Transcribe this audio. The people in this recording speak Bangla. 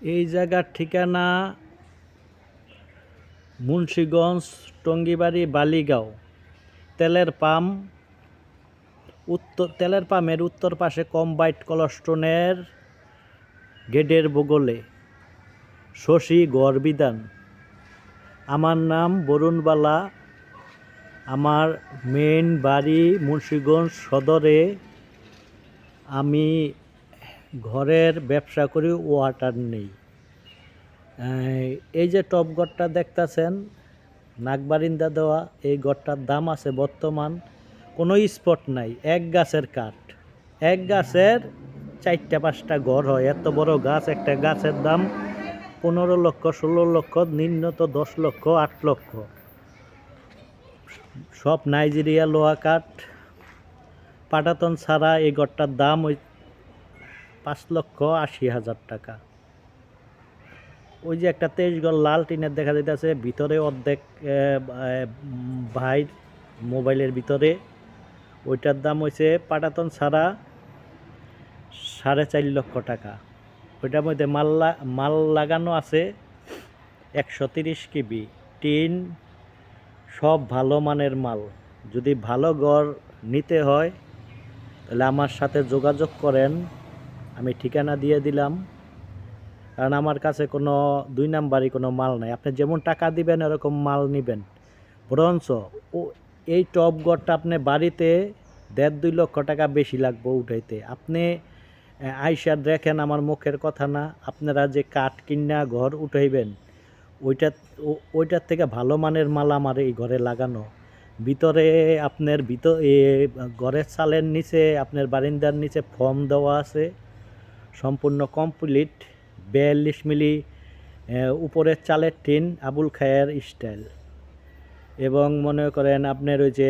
এই জায়গার ঠিকানা মুন্সিগঞ্জ টঙ্গিবাড়ি বালিগাঁও। তেলের পাম্পের উত্তর পাশে কম্বাইন্ড কলস্টোনের গেটের বগলে, শশী গড়বিদান। আমার নাম বরুণবালা। আমার মেইন বাড়ি মুন্সিগঞ্জ সদরে। আমি ঘরের ব্যবসা করি, ওয়াটার নেই। এই যে টপ ঘরটা দেখতেছেন, নাকবারিন্দা দেওয়া, এই ঘরটার দাম আছে বর্তমান কোনো স্পট নাই, এক গাছের কাঠ। এক গাছের 4-5টা ঘর হয়। এত বড় গাছ, একটা গাছের দাম 15 লক্ষ, 16 লক্ষ, নিম্নত 10 লক্ষ, 8 লক্ষ। সব নাইজেরিয়া লোহা কাঠ, পাটাতন ছাড়া এই ঘরটার দাম ওই 5,80,000 টাকা। ওই যে একটা 23 ঘর লাল টিনের দেখা যাইতেছে, ভিতরে অর্ধেক ভাইর মোবাইলের ভিতরে, ওইটার দাম হয়েছে পাটাতন ছাড়া 4.5 লক্ষ টাকা। ওইটার মধ্যে মাল লাগানো আছে 130 কেবি টিন, সব ভালো মানের মাল। যদি ভালো ঘর নিতে হয় তাহলে আমার সাথে যোগাযোগ করেন, আমি ঠিকানা দিয়ে দিলাম। কারণ আমার কাছে কোনো 2 নাম্বারই কোনো মাল নাই। আপনি যেমন টাকা দিবেন এরকম মাল নেবেন। বরঞ্চ এই টপ ঘরটা আপনি বাড়িতে 1.5-2 লক্ষ টাকা বেশি লাগবে উঠাইতে। আপনি আইসা দেখেন, আমার মুখের কথা না। আপনারা যে কাঠ কিনা ঘর উঠাইবেন, ওইটার থেকে ভালো মানের মাল আমার এই ঘরে লাগানো। ভিতরে আপনার ঘরের চালের নিচে, আপনার বারিন্দার নিচে ফর্ম দেওয়া আছে, সম্পূর্ণ কমপ্লিট। 42 মিলি উপরের চালের টিন, আবুল খায়ের স্টাইল। এবং মনে করেন আপনার ওই যে